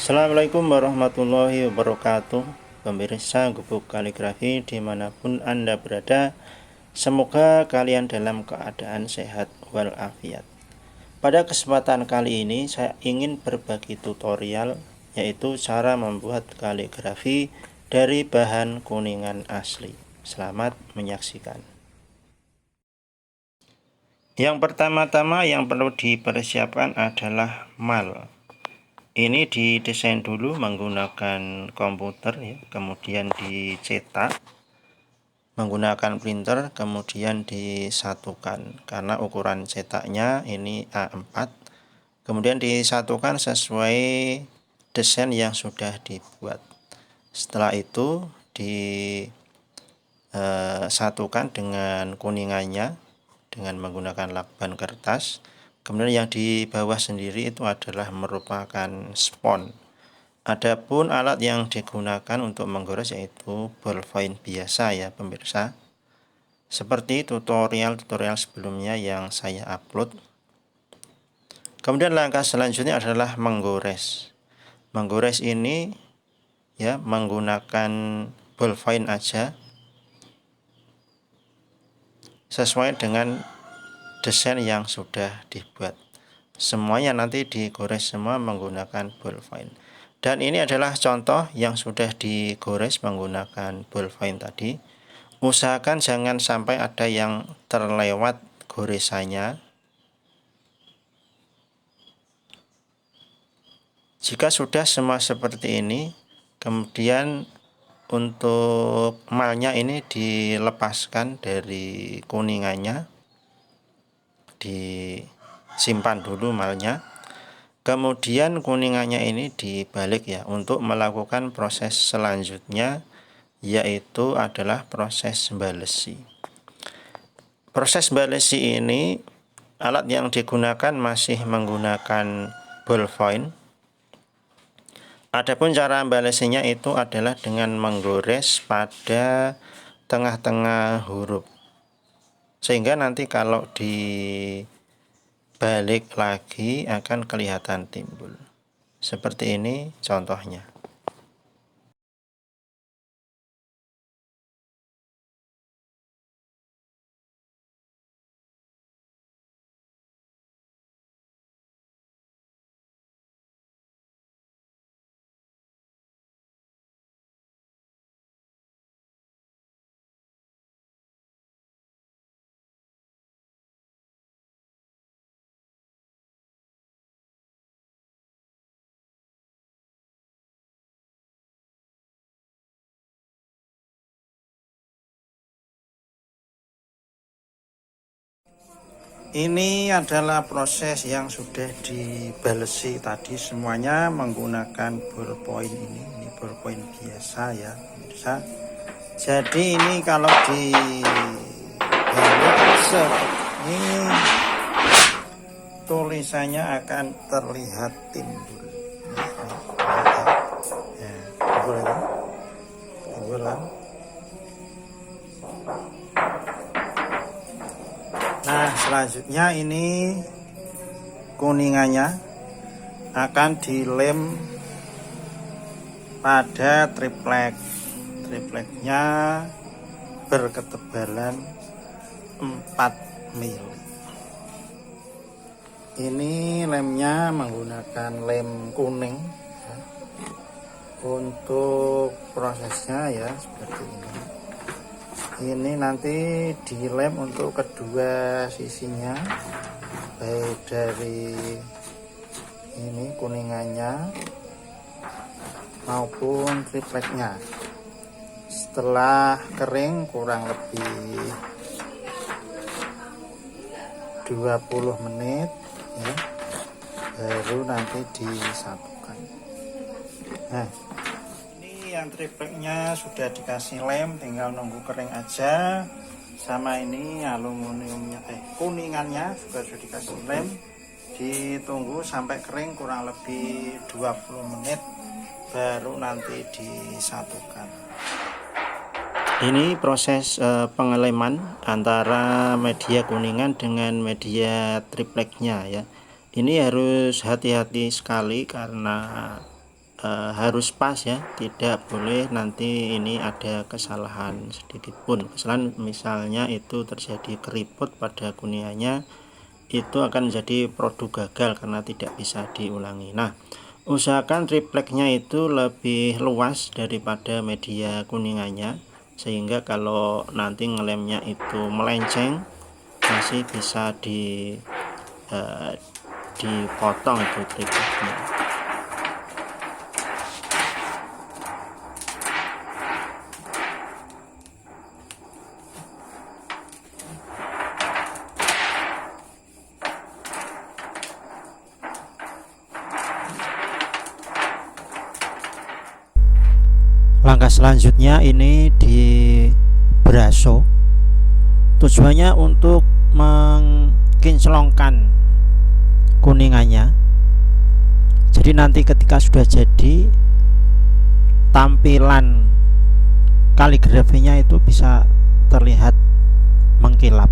Assalamualaikum warahmatullahi wabarakatuh. Pemirsa Gubuk Kaligrafi dimanapun Anda berada, semoga kalian dalam keadaan sehat walafiat. Pada kesempatan kali ini saya ingin berbagi tutorial, yaitu cara membuat kaligrafi dari bahan kuningan asli. Selamat menyaksikan. Yang pertama-tama yang perlu dipersiapkan adalah mal. Ini didesain dulu menggunakan komputer ya, kemudian dicetak menggunakan printer, kemudian disatukan karena ukuran cetaknya ini A4, kemudian disatukan sesuai desain yang sudah dibuat. Setelah itu disatukan dengan kuningannya dengan menggunakan lakban kertas. Kemudian yang di bawah sendiri itu adalah merupakan spons. Adapun alat yang digunakan untuk menggores yaitu ballpoint biasa ya pemirsa. Seperti tutorial-tutorial sebelumnya yang saya upload. Kemudian langkah selanjutnya adalah menggores. Menggores ini ya menggunakan ballpoint aja sesuai dengan desain yang sudah dibuat. Semuanya nanti digores semua menggunakan ballpoint. Dan ini adalah contoh yang sudah digores menggunakan ballpoint tadi. Usahakan jangan sampai ada yang terlewat goresannya. Jika sudah semua seperti ini, kemudian untuk malnya ini dilepaskan dari kuningannya, disimpan dulu malnya, kemudian kuningannya ini dibalik ya untuk melakukan proses selanjutnya, yaitu adalah proses balesi. Proses balesi ini alat yang digunakan masih menggunakan ballpoint. Adapun cara balesinya itu adalah dengan menggores pada tengah-tengah huruf, sehingga nanti kalau dibalik lagi akan kelihatan timbul. Seperti ini contohnya. Ini adalah proses yang sudah dibalesi tadi, semuanya menggunakan ballpoint ini ballpoint biasa ya pemirsa. Jadi ini kalau dibalik seperti ini tulisannya akan terlihat timbul. Timbulan. Nah, selanjutnya ini kuningannya akan dilem pada triplek. Tripleknya berketebalan 4 mili. Ini lemnya menggunakan lem kuning ya. Untuk prosesnya ya seperti ini. Ini nanti dilem untuk kedua sisinya, baik dari ini kuningannya maupun tripleknya. Setelah kering kurang lebih 20 menit ya, baru nanti disatukan. Nah, yang tripleknya sudah dikasih lem, tinggal nunggu kering aja. Sama ini aluminiumnya kuningannya juga sudah dikasih lem, ditunggu sampai kering kurang lebih 20 menit baru nanti disatukan. Ini proses pengeleman antara media kuningan dengan media tripleknya ya. Ini harus hati-hati sekali karena harus pas ya, tidak boleh nanti ini ada kesalahan sedikit pun. Kesalahan misalnya itu terjadi keriput pada kuningannya, itu akan menjadi produk gagal karena tidak bisa diulangi. Nah, usahakan tripleknya itu lebih luas daripada media kuningannya, sehingga kalau nanti ngelemnya itu melenceng masih bisa dipotong itu tripleknya. Langkah selanjutnya ini di braso, tujuannya untuk mengkinclongkan kuningannya. Jadi nanti ketika sudah jadi, tampilan kaligrafinya itu bisa terlihat mengkilap.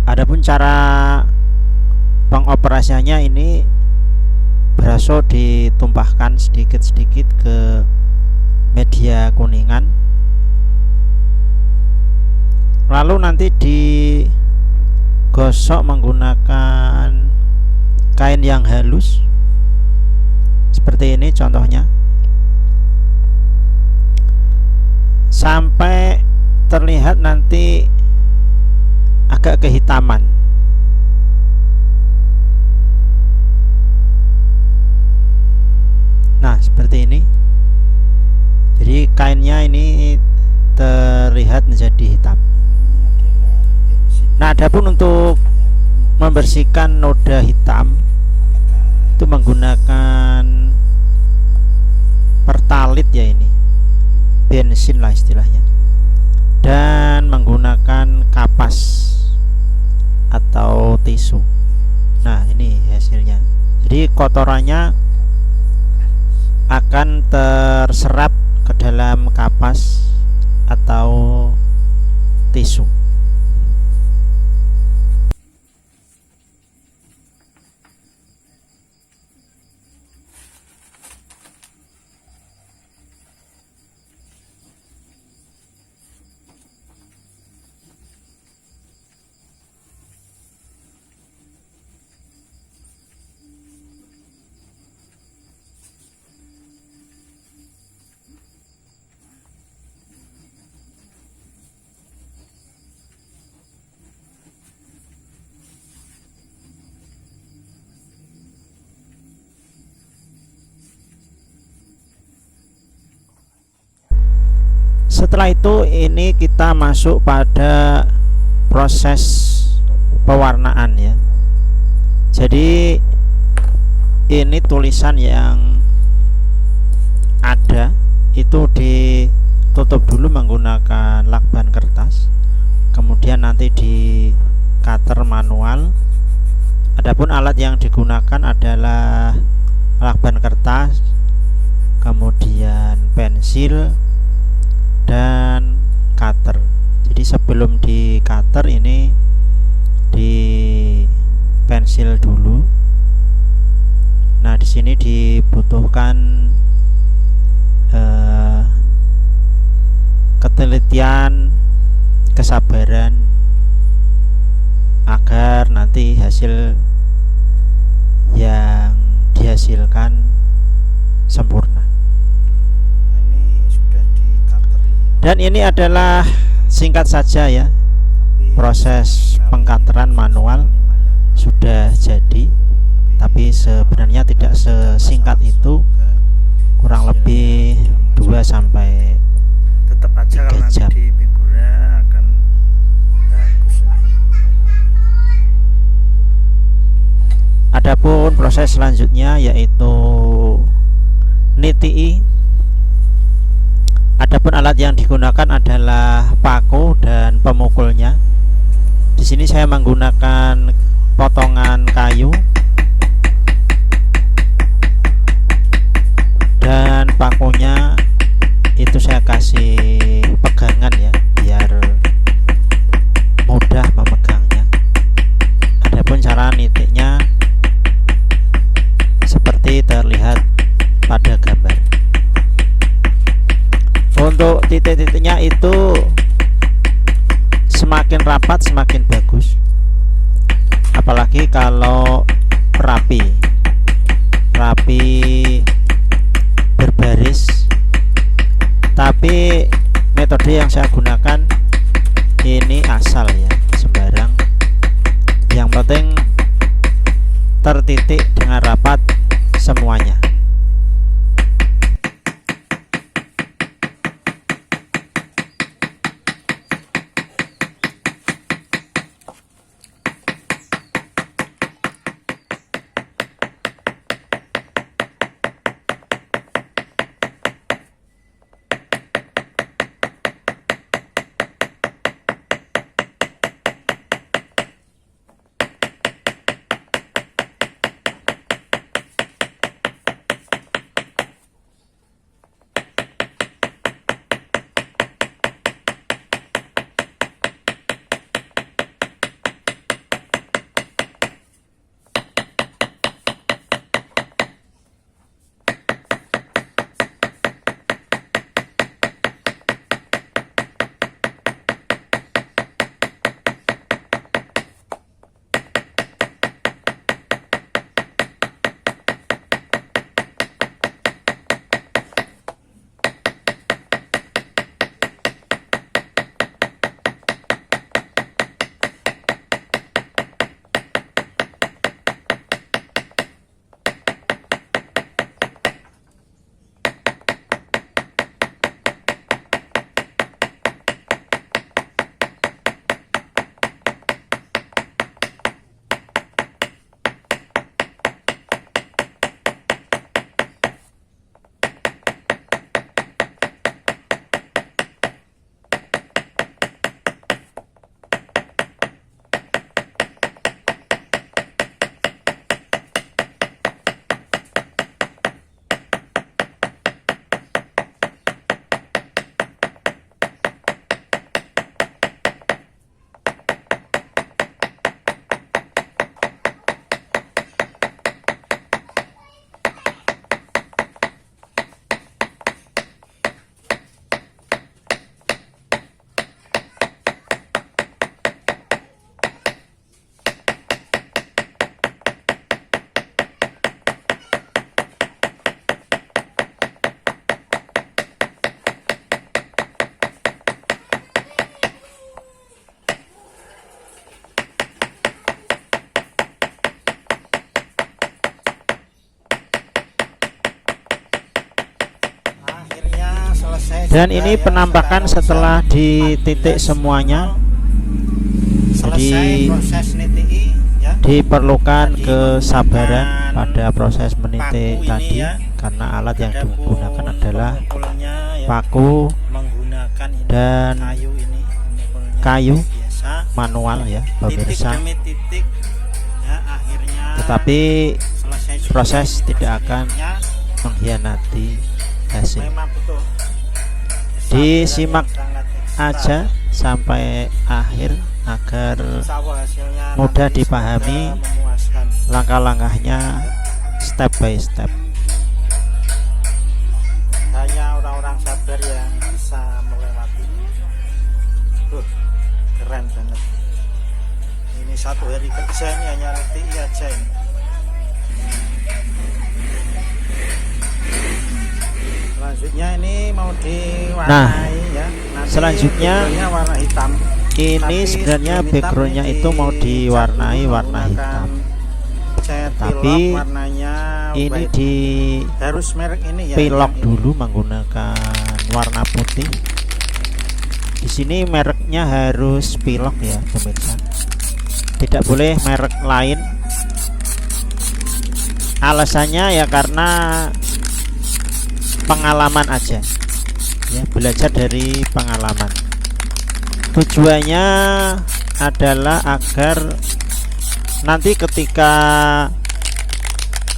Adapun cara pengoperasiannya ini, braso ditumpahkan sedikit-sedikit ke media kuningan, lalu nanti digosok menggunakan kain yang halus seperti ini contohnya, sampai terlihat nanti agak kehitaman. Nah, seperti ini. Jadi kainnya ini terlihat menjadi hitam. Nah, adapun untuk membersihkan noda hitam itu menggunakan pertalit ya, ini bensin lah istilahnya, dan menggunakan kapas atau tisu. Nah, ini hasilnya. Jadi kotorannya akan terserap ke dalam kapas atau tisu. Setelah itu ini kita masuk pada proses pewarnaan ya. Jadi ini tulisan yang ada itu ditutup dulu menggunakan lakban kertas, kemudian nanti di cutter manual. Adapun alat yang digunakan adalah lakban kertas, kemudian pensil dan cutter. Jadi sebelum di cutter ini di pensil dulu. Nah, di sini dibutuhkan ketelitian, kesabaran agar nanti hasil yang dihasilkan sempurna. Dan ini adalah singkat saja ya, proses pengkateran manual sudah jadi, tapi sebenarnya tidak sesingkat itu, kurang lebih 2 sampai 3 jam. Adapun proses selanjutnya yaitu nitii. Adapun alat yang digunakan adalah paku dan pemukulnya. Di sini saya menggunakan potongan kayu dan pakunya itu saya kasih pegangan ya, biar mudah memegangnya. Adapun cara nitiknya seperti terlihat pada gambar. Untuk titik-titiknya itu semakin rapat semakin bagus, apalagi kalau rapi berbaris. Tapi metode yang saya gunakan ini asal ya, sembarang, yang penting tertitik dengan rapat semuanya. Dan ini penampakan setelah dititik semuanya. Jadi diperlukan kesabaran pada proses menitik tadi, karena alat yang digunakan adalah paku dan kayu manual ya pemirsa. Tetapi proses tidak akan mengkhianati hasil. Disimak aja sampai akhir agar mudah dipahami langkah-langkahnya step by step. Hanya orang-orang sabar yang bisa melewati. Keren banget. Ini satu hari kerja ini hanya ngetik aja ini. Selanjutnya ini mau diwarnai ya. Nanti selanjutnya warna hitam. Ini sebenarnya backgroundnya itu mau diwarnai warna hitam. Tapi ini di harus merek ini ya, pilok dulu menggunakan warna putih. Di sini mereknya harus pilok ya pemirsa. Tidak boleh merek lain. Alasannya ya karena pengalaman aja ya, belajar dari pengalaman. Tujuannya adalah agar nanti ketika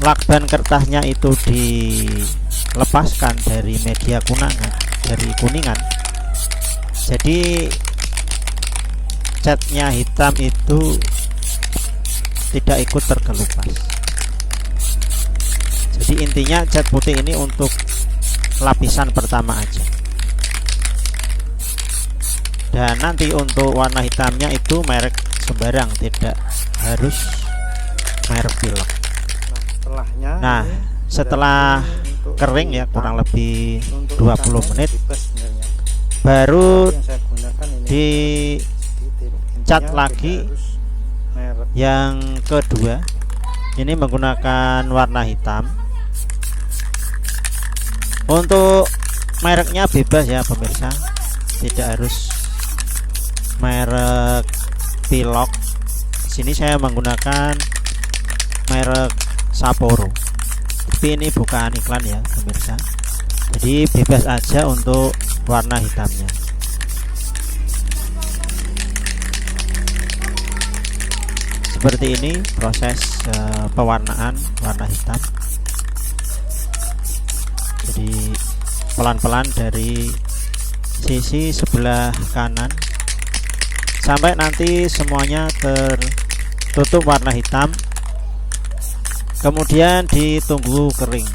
lakban kertasnya itu dilepaskan dari media kuningan, jadi catnya hitam itu tidak ikut terkelupas. Jadi Jadi intinya cat putih ini untuk lapisan pertama aja. Dan nanti untuk warna hitamnya itu merek sembarang, tidak harus merek pilek. Nah, setelah kering ya kurang lebih 20 menit baru dicat lagi yang kedua. Ini menggunakan warna hitam. Untuk mereknya bebas ya pemirsa, tidak harus merek pilok. Sini saya menggunakan merek Sapporo, tapi ini bukan iklan ya pemirsa, jadi bebas aja untuk warna hitamnya. Seperti ini proses pewarnaan warna hitam. Jadi pelan-pelan dari sisi sebelah kanan sampai nanti semuanya tertutup warna hitam, kemudian ditunggu kering.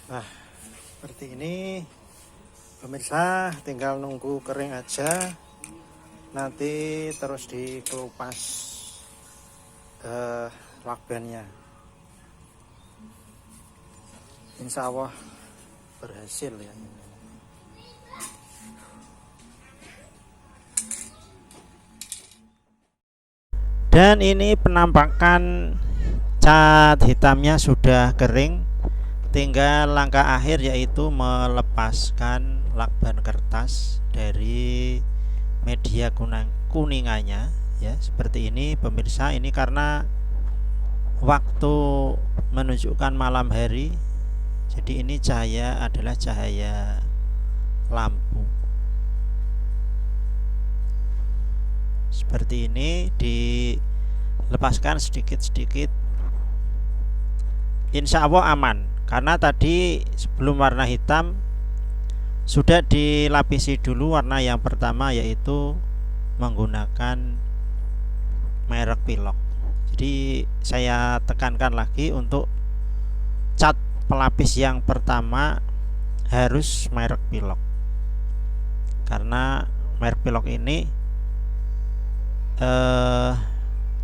Nah, seperti ini pemirsa, tinggal nunggu kering aja, nanti terus dikelupas lakbannya. Insya Allah berhasil ya. Dan ini penampakan cat hitamnya sudah kering. Tinggal langkah akhir yaitu melepaskan lakban kertas dari media kuningannya ya, seperti ini pemirsa. Ini karena waktu menunjukkan malam hari, jadi ini cahaya adalah cahaya lampu. Seperti ini dilepaskan sedikit-sedikit, insya Allah aman. Karena tadi sebelum warna hitam sudah dilapisi dulu warna yang pertama, yaitu menggunakan merek pilok. Jadi saya tekankan lagi, untuk cat pelapis yang pertama harus merek pilok, karena merek pilok ini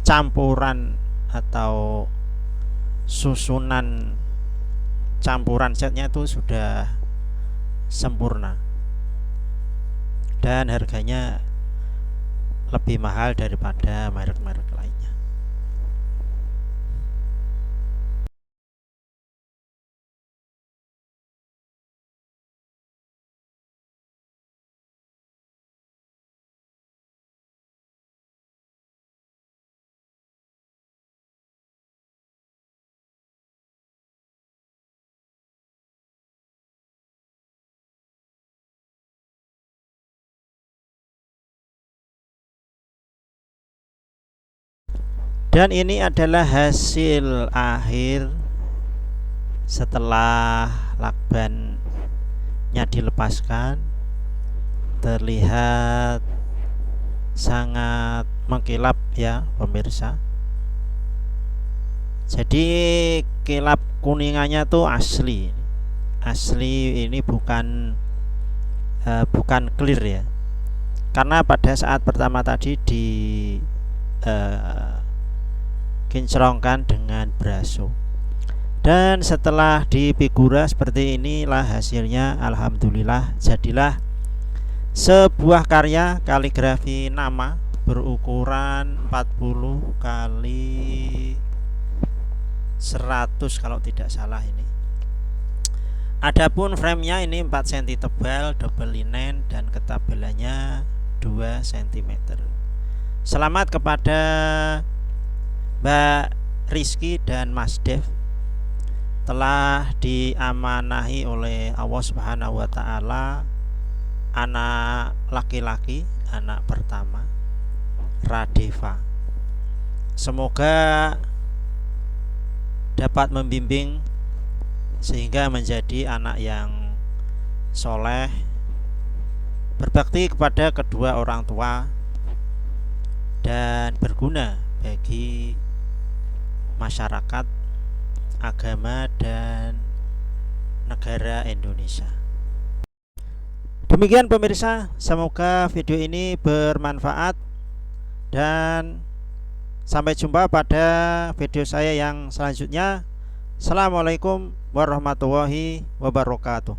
campuran atau susunan campuran catnya itu sudah sempurna dan harganya lebih mahal daripada merek-merek lain. Dan ini adalah hasil akhir setelah lakbannya dilepaskan. Terlihat sangat mengkilap ya pemirsa. Jadi kilap kuningannya tuh asli ini bukan clear ya, karena pada saat pertama tadi di kinclongkan dengan braso, dan setelah dipigura seperti inilah hasilnya. Alhamdulillah jadilah sebuah karya kaligrafi nama berukuran 40 kali 100 kalau tidak salah ini. Adapun framenya ini 4 cm tebal, double linen, dan ketabalannya 2 cm. Selamat kepada Mbak Rizky dan Mas Dev, telah diamanahi oleh Allah Subhanahu wa taala anak laki-laki, anak pertama, Radeva. Semoga dapat membimbing sehingga menjadi anak yang soleh, berbakti kepada kedua orang tua, dan berguna bagi masyarakat, agama, dan negara Indonesia. Demikian pemirsa, semoga video ini bermanfaat, dan sampai jumpa pada video saya yang selanjutnya. Assalamualaikum warahmatullahi wabarakatuh.